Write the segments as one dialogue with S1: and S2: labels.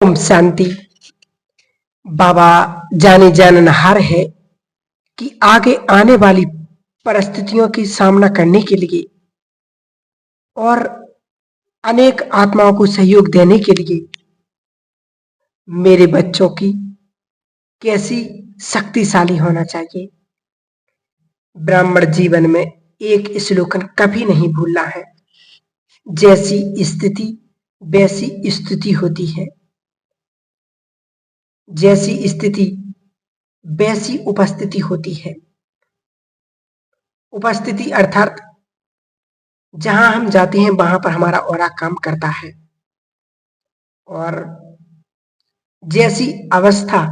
S1: ओम शांति। बाबा जाने जाननहार है कि आगे आने वाली परिस्थितियों की सामना करने के लिए और अनेक आत्माओं को सहयोग देने के लिए मेरे बच्चों की कैसी शक्तिशाली होना चाहिए। ब्राह्मण जीवन में एक श्लोकन कभी नहीं भूलना है। जैसी स्थिति वैसी स्तुति होती है, जैसी स्थिति वैसी उपस्थिति होती है। उपस्थिति अर्थात जहां हम जाते हैं वहां पर हमारा ऑरा काम करता है, और जैसी अवस्था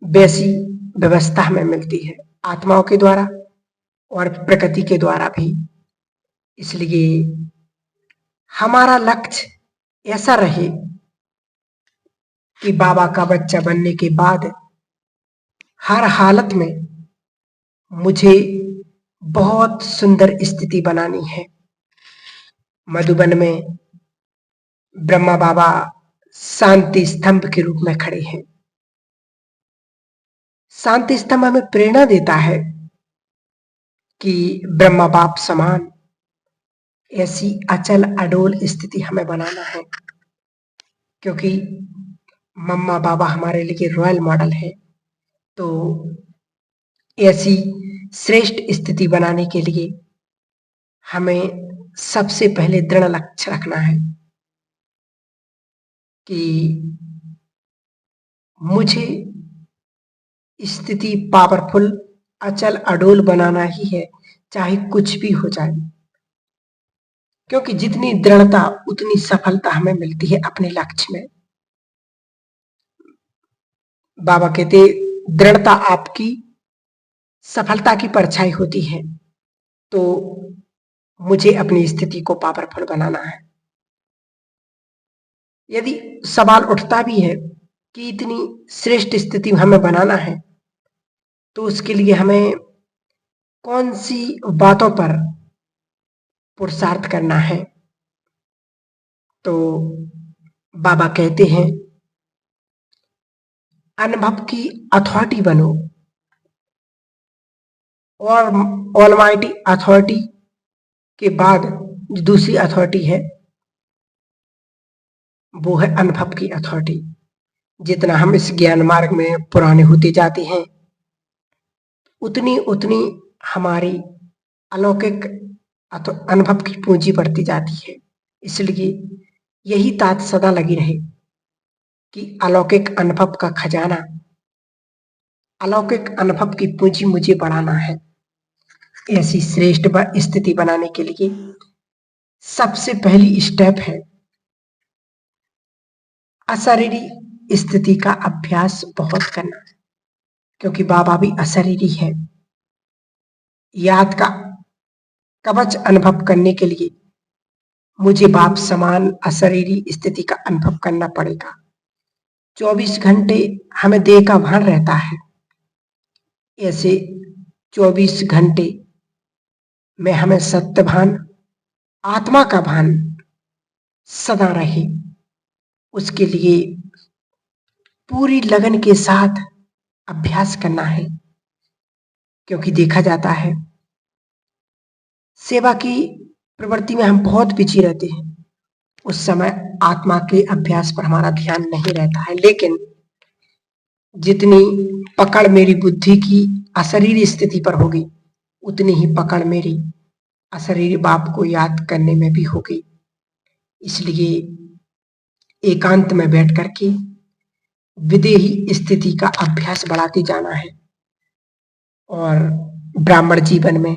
S1: वैसी व्यवस्था हमें मिलती है आत्माओं के द्वारा और प्रकृति के द्वारा भी। इसलिए हमारा लक्ष्य ऐसा रहे कि बाबा का बच्चा बनने के बाद हर हालत में मुझे बहुत सुंदर स्थिति बनानी है। मधुबन में ब्रह्मा बाबा शांति स्तंभ के रूप में खड़े हैं। शांति स्तंभ हमें प्रेरणा देता है कि ब्रह्मा बाप समान ऐसी अचल अडोल स्थिति हमें बनाना है, क्योंकि मम्मा बाबा हमारे लिए रॉयल मॉडल है। तो ऐसी श्रेष्ठ स्थिति बनाने के लिए हमें सबसे पहले दृढ़ लक्ष्य रखना है कि मुझे स्थिति पावरफुल अचल अडोल बनाना ही है, चाहे कुछ भी हो जाए। क्योंकि जितनी दृढ़ता उतनी सफलता हमें मिलती है अपने लक्ष्य में। बाबा कहते दृढ़ता आपकी सफलता की परछाई होती है। तो मुझे अपनी स्थिति को पावरफुल बनाना है। यदि सवाल उठता भी है कि इतनी श्रेष्ठ स्थिति हमें बनाना है, तो उसके लिए हमें कौन सी बातों पर पुरुषार्थ करना है। तो बाबा कहते हैं अनुभव की अथॉरिटी बनो, और ऑलमाइटी अथॉरिटी के बाद जो दूसरी अथॉरिटी है वो है अनुभव की अथॉरिटी। जितना हम इस ज्ञान मार्ग में पुराने होते जाते हैं उतनी उतनी हमारी अलौकिक अनुभव की पूंजी बढ़ती जाती है। इसलिए यही तात सदा लगी रहे कि अलौकिक अनुभव का खजाना, अलौकिक अनुभव की पूंजी मुझे बढ़ाना है। ऐसी श्रेष्ठ स्थिति बनाने के लिए सबसे पहली स्टेप है अशरीरी स्थिति का अभ्यास बहुत करना, क्योंकि बाबा भी अशरीरी है। याद का कवच अनुभव करने के लिए मुझे बाप समान अशरीरी स्थिति का अनुभव करना पड़ेगा। 24 घंटे हमें देह का भान रहता है, ऐसे 24 घंटे में हमें सत्य भान, आत्मा का भान सदा रहे। उसके लिए पूरी लगन के साथ अभ्यास करना है, क्योंकि देखा जाता है सेवा की प्रवृत्ति में हम बहुत बिजी रहते हैं। उस समय आत्मा के अभ्यास पर हमारा ध्यान नहीं रहता है। लेकिन जितनी पकड़ मेरी बुद्धि की अशरीरी स्थिति पर होगी उतनी ही पकड़ मेरी अशरीरी बाप को याद करने में भी होगी। इसलिए एकांत में बैठ करके विदेही स्थिति का अभ्यास बढ़ाते जाना है। और ब्राह्मण जीवन में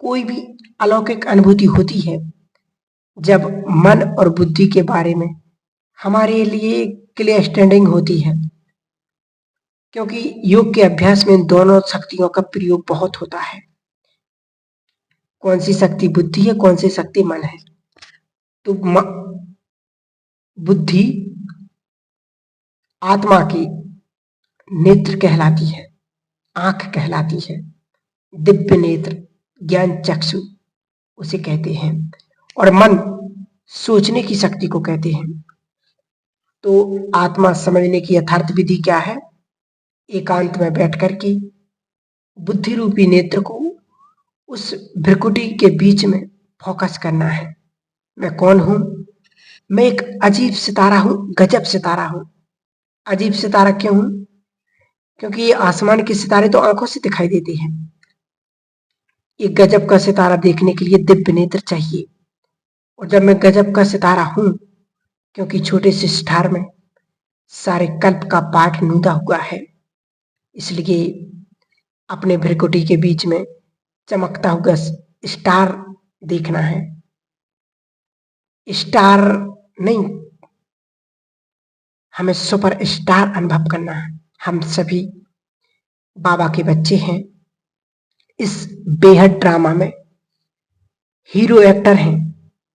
S1: कोई भी अलौकिक अनुभूति होती है जब मन और बुद्धि के बारे में हमारे लिए क्लियर स्टैंडिंग होती है, क्योंकि योग के अभ्यास में दोनों शक्तियों का प्रयोग बहुत होता है। कौन सी शक्ति बुद्धि है, कौन सी शक्ति मन है। तो बुद्धि आत्मा की नेत्र कहलाती है, आंख कहलाती है, दिव्य नेत्र ज्ञान चक्षु उसे कहते हैं, और मन सोचने की शक्ति को कहते हैं। तो आत्मा समझने की यथार्थ विधि क्या है? एकांत में बैठ कर के बुद्धि रूपी नेत्र को उस भ्रिकुटी के बीच में फोकस करना है। मैं कौन हूं? मैं एक अजीब सितारा हूं, गजब सितारा हूं। अजीब सितारा क्यों हूं? क्योंकि ये आसमान के सितारे तो आंखों से दिखाई देते हैं। ये गजब का सितारा देखने के लिए दिव्य नेत्र चाहिए। और जब मैं गजब का सितारा हूं, क्योंकि छोटे से स्टार में सारे कल्प का पाठ नूदा हुआ है, इसलिए अपने भ्रिकुटी के बीच में चमकता हुआ स्टार देखना है। स्टार नहीं, हमें सुपर स्टार अनुभव करना है। हम सभी बाबा के बच्चे हैं। इस बेहद ड्रामा में हीरो एक्टर हैं,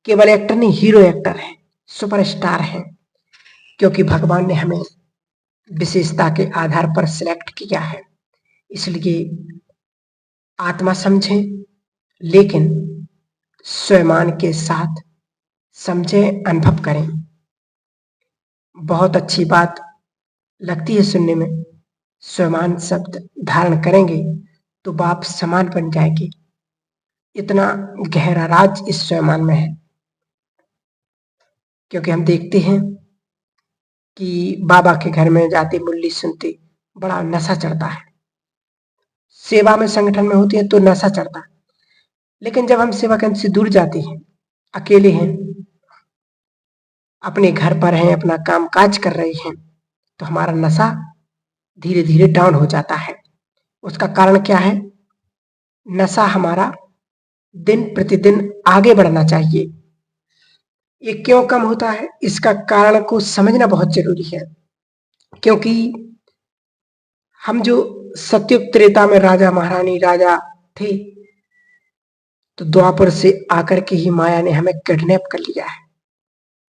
S1: केवल एक्टर नहीं, हीरो एक्टर हैं, सुपरस्टार हैं, क्योंकि भगवान ने हमें विशेषता के आधार पर सिलेक्ट किया है। इसलिए आत्मा समझें, लेकिन स्वयं के साथ समझें, अनुभव करें। बहुत अच्छी बात लगती है सुनने में। स्वयं शब्द धारण करेंगे तो बाप समान बन जाएंगे। इतना गहरा राज इस स्वयं में है, क्योंकि हम देखते हैं कि बाबा के घर में जाते, मुरली सुनते, बड़ा नशा चढ़ता है। सेवा में, संगठन में होती है तो नशा चढ़ता है, लेकिन जब हम सेवा केंद्र से दूर जाते हैं, अकेले हैं, अपने घर पर हैं, अपना काम काज कर रहे हैं, तो हमारा नशा धीरे धीरे डाउन हो जाता है। उसका कारण क्या है? नशा हमारा दिन प्रतिदिन आगे बढ़ना चाहिए। ये क्यों कम होता है? इसका कारण को समझना बहुत जरूरी है, क्योंकि हम जो सत्युग त्रेता में राजा महारानी राजा थे, तो द्वापर से आकर के ही माया ने हमें किडनैप कर लिया है,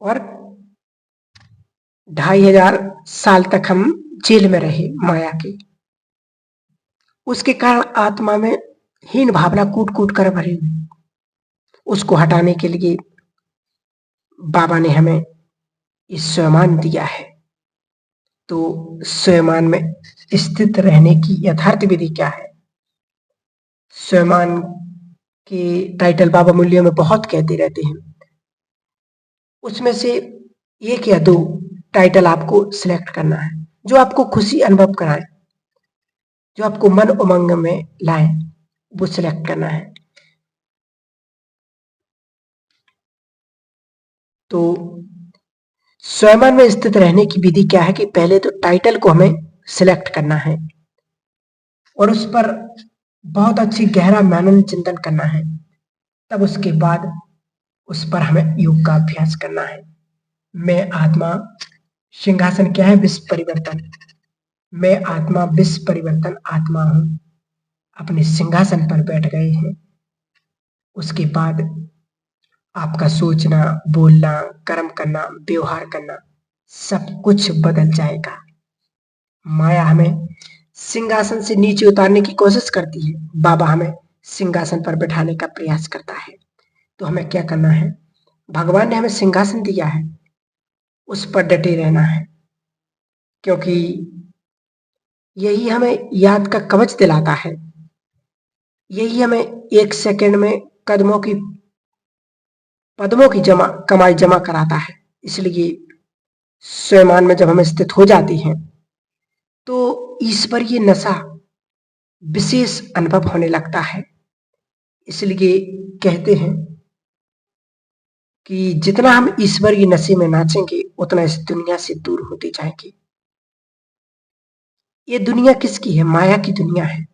S1: और 2500 साल तक हम जेल में रहे माया के। उसके कारण आत्मा में हीन भावना कूट कूट कर भरी हुई। उसको हटाने के लिए बाबा ने हमें इस स्वयं दिया है। तो स्वयं में स्थित रहने की यथार्थ विधि क्या है? स्वयं के टाइटल बाबा मूल्यों में बहुत कहते रहते हैं, उसमें से एक या दो टाइटल आपको सिलेक्ट करना है, जो आपको खुशी अनुभव कराए, जो आपको मन उमंग में लाए, वो सिलेक्ट करना है। तो स्वयं में स्थित रहने की विधि क्या है कि पहले तो टाइटल को हमें सिलेक्ट करना है और उस पर बहुत अच्छी गहरा मनन चिंतन करना है। तब उसके बाद उस पर हमें योग का अभ्यास करना है। मैं आत्मा, सिंहासन क्या है? विश्व परिवर्तन। मैं आत्मा, विश्व परिवर्तन आत्मा हूं। अपने सिंहासन पर बैठ गए हैं। उसके बाद आपका सोचना, बोलना, कर्म करना, व्यवहार करना, सब कुछ बदल जाएगा। माया हमें सिंहासन से नीचे उतारने की कोशिश करती है, बाबा हमें सिंहासन पर बैठाने का प्रयास करता है। तो हमें क्या करना है? भगवान ने हमें सिंहासन दिया है, उस पर डटे रहना है, क्योंकि यही हमें याद का कवच दिलाता है। यही हमें एक सेकंड में कदमों की, पद्मों की कमाई जमा कराता है। इसलिए स्वयं में जब हम स्थित हो जाती हैं, तो ईश्वरीय नशा विशेष अनुभव होने लगता है। इसलिए कहते हैं कि जितना हम ईश्वरीय नशे में नाचेंगे, उतना इस दुनिया से दूर होते जाएंगे। ये दुनिया किसकी है? माया की दुनिया है।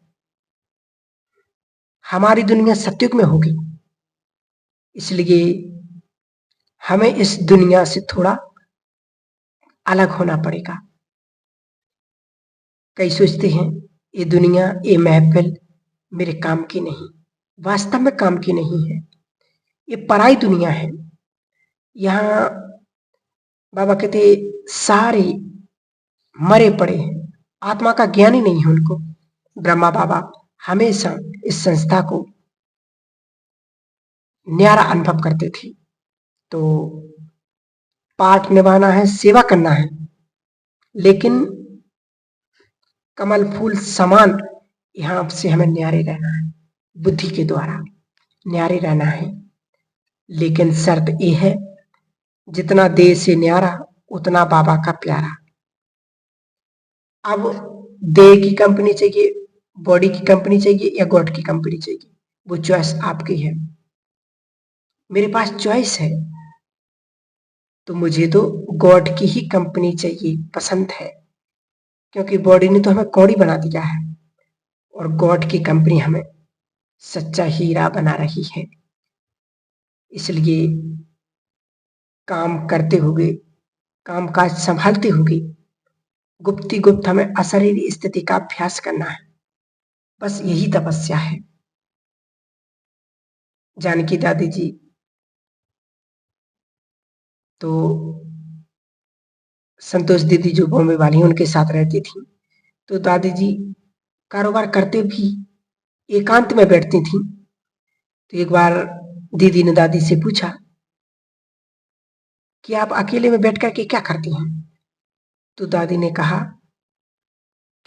S1: हमारी दुनिया सत्युग में होगी, इसलिए हमें इस दुनिया से थोड़ा अलग होना पड़ेगा। कई सोचते हैं ये दुनिया, ये महफिल मेरे काम की नहीं। वास्तव में काम की नहीं है, ये पराई दुनिया है। यहाँ बाबा कहते सारे मरे पड़े हैं, आत्मा का ज्ञान ही नहीं है उनको। ब्रह्मा बाबा हमेशा इस संस्था को न्यारा अनुभव करते थे। तो पाठ निभाना है, सेवा करना है, लेकिन कमल फूल समान यहां से हमें न्यारे रहना है, बुद्धि के द्वारा न्यारे रहना है। लेकिन शर्त यह है, जितना देह से न्यारा उतना बाबा का प्यारा। अब देह की कंपनी चाहिए, बॉडी की कंपनी चाहिए या गॉड की कंपनी चाहिए, वो चॉइस आपकी है। मेरे पास चॉइस है, तो मुझे तो गॉड की ही कंपनी चाहिए, पसंद है, क्योंकि बॉडी ने तो हमें कौड़ी बना दिया है और गॉड की कंपनी हमें सच्चा हीरा बना रही है। इसलिए काम करते हुए, काम काज संभालते हुए गुप्ती गुप्त हमें अशरीरी स्थिति का अभ्यास करना है। बस यही तपस्या है। जानकी दादी जी तो संतोष दीदी जो बॉम्बे वाली उनके साथ रहती थी, तो दादी जी कारोबार करते भी एकांत में बैठती थी। तो एक बार दीदी ने दादी से पूछा कि आप अकेले में बैठ कर के क्या करती हैं? तो दादी ने कहा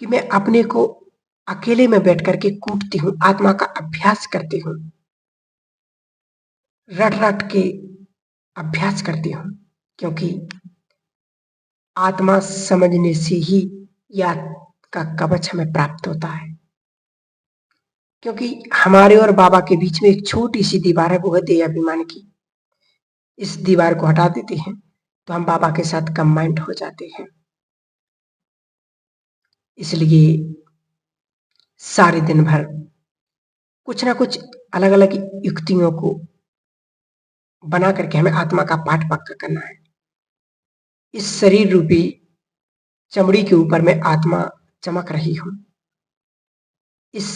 S1: कि मैं अपने को अकेले में बैठ कर के कूटती हूँ, आत्मा का अभ्यास करती हूँ, रट रट के अभ्यास करती हूँ, क्योंकि आत्मा समझने से ही याद का कवच हमें प्राप्त होता है। क्योंकि हमारे और बाबा के बीच में एक छोटी सी दीवार है, वो है देह अभिमान की। इस दीवार को हटा देते हैं तो हम बाबा के साथ कंबाइंड हो जाते हैं। इसलिए सारे दिन भर कुछ ना कुछ अलग अलग युक्तियों को बना करके हमें आत्मा का पाठ पक्का करना है। इस शरीर रूपी चमड़ी के ऊपर मैं आत्मा चमक रही हूं। इस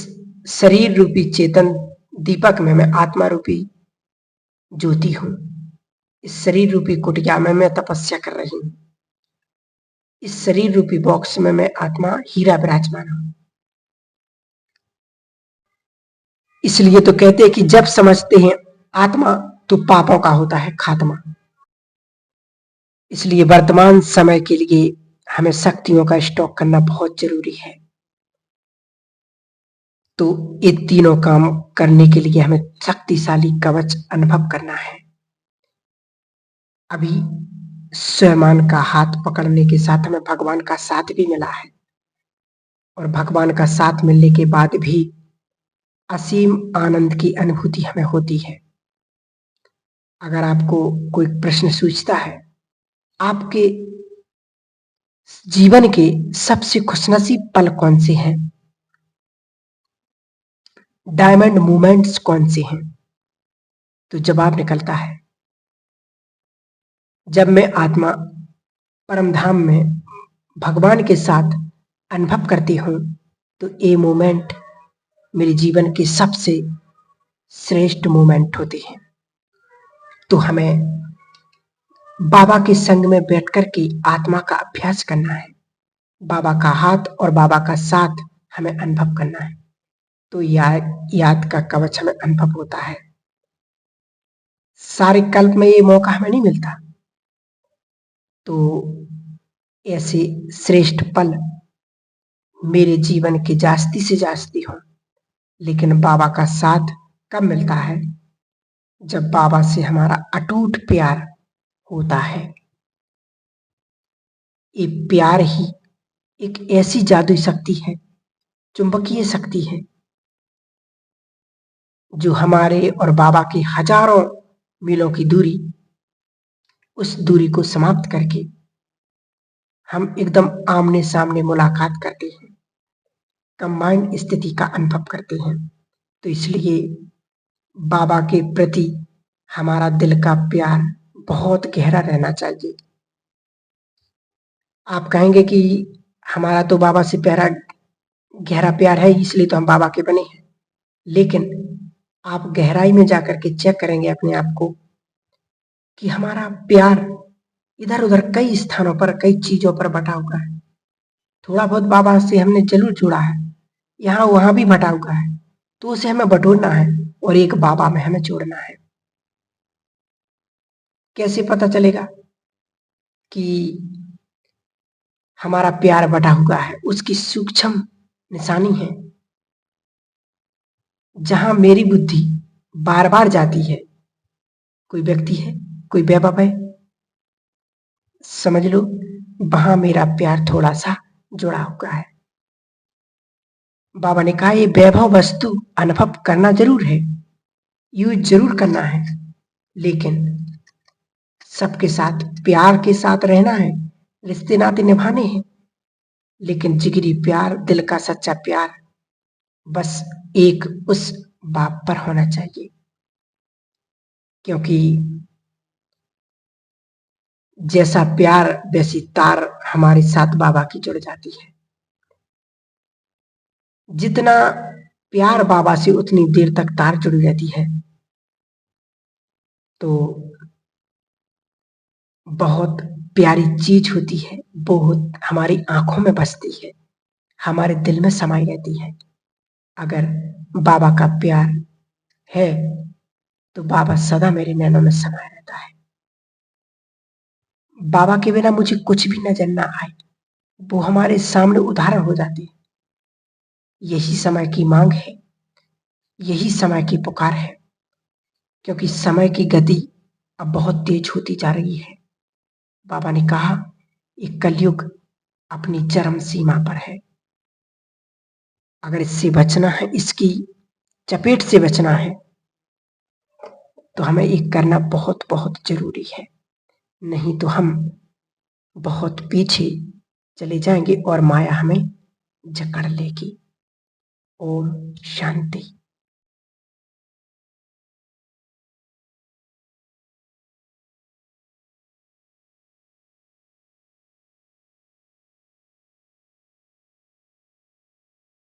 S1: शरीर रूपी चेतन दीपक में मैं आत्मा रूपी ज्योति हूं। इस शरीर रूपी कुटिया में मैं तपस्या कर रही हूं। इस शरीर रूपी बॉक्स में मैं आत्मा हीरा विराजमान हूं। इसलिए तो कहते हैं कि जब समझते हैं आत्मा तो पापों का होता है खात्मा। इसलिए वर्तमान समय के लिए हमें शक्तियों का स्टॉक करना बहुत जरूरी है। तो ये तीनों काम करने के लिए हमें शक्तिशाली कवच अनुभव करना है। अभी स्वयं का हाथ पकड़ने के साथ हमें भगवान का साथ भी मिला है, और भगवान का साथ मिलने के बाद भी असीम आनंद की अनुभूति हमें होती है। अगर आपको कोई प्रश्न सूझता है, आपके जीवन के सबसे खुशनसीब पल कौन से हैं, डायमंड मोमेंट्स कौन से हैं, तो जवाब निकलता है जब मैं आत्मा परम धाम में भगवान के साथ अनुभव करती हूं, तो ये मोमेंट मेरे जीवन के सबसे श्रेष्ठ मोमेंट होते हैं। तो हमें बाबा के संग में बैठकर के आत्मा का अभ्यास करना है। बाबा का हाथ और बाबा का साथ हमें अनुभव करना है, तो याद का कवच हमें अनुभव होता है। सारे कल्प में ये मौका हमें नहीं मिलता। तो ऐसे श्रेष्ठ पल मेरे जीवन के जास्ती से जास्ती हो, लेकिन बाबा का साथ कब मिलता है? जब बाबा से हमारा अटूट प्यार होता है। ये प्यार ही एक ऐसी जादुई शक्ति है, चुंबकीय शक्ति है, जो हमारे और बाबा की हजारों मीलों की दूरी, उस दूरी को समाप्त करके हम एकदम आमने सामने मुलाकात करते हैं, कंबाइंड स्थिति का अनुभव करते हैं। तो इसलिए बाबा के प्रति हमारा दिल का प्यार बहुत गहरा रहना चाहिए। आप कहेंगे कि हमारा तो बाबा से गहरा प्यार है, इसलिए तो हम बाबा के बने हैं। लेकिन आप गहराई में जाकर के चेक करेंगे अपने आप को कि हमारा प्यार इधर उधर कई स्थानों पर, कई चीजों पर बटा हुआ है। थोड़ा बहुत बाबा से हमने जरूर जुड़ा है, यहाँ वहां भी बटा हुआ है, तो उसे हमें बटोरना है और एक बाबा में हमें जोड़ना है। कैसे पता चलेगा? कि हमारा प्यार बटा हुआ है, उसकी सूक्ष्म निशानी है। जहां मेरी बुद्धि बार बार जाती है, कोई व्यक्ति है, कोई वैभव है, समझ लो वहां मेरा प्यार थोड़ा सा जुड़ा हुआ है। बाबा ने कहा ये वैभव वस्तु अनुभव करना जरूर है, यूज जरूर करना है, लेकिन सबके साथ प्यार के साथ रहना है, रिश्ते नाते निभाने हैं। लेकिन जिगरी प्यार, दिल का सच्चा प्यार बस एक उस बाप पर होना चाहिए, क्योंकि जैसा प्यार वैसी तार हमारे साथ बाबा की जुड़ जाती है। जितना प्यार बाबा से उतनी देर तक तार जुड़ी रहती है, तो बहुत प्यारी चीज होती है, बहुत हमारी आंखों में बसती है, हमारे दिल में समाई रहती है। अगर बाबा का प्यार है तो बाबा सदा मेरे नैनों में समाया रहता है। बाबा के बिना मुझे कुछ भी नजर ना आए, वो हमारे सामने उदाहरण हो जाते हैं। यही समय की मांग है, यही समय की पुकार है, क्योंकि समय की गति अब बहुत तेज होती जा रही है। बाबा ने कहा ये कलयुग अपनी चरम सीमा पर है। अगर इससे बचना है, इसकी चपेट से बचना है, तो हमें ये करना बहुत बहुत जरूरी है, नहीं तो हम बहुत पीछे चले जाएंगे और माया हमें जकड़ लेगी। ओम शांति।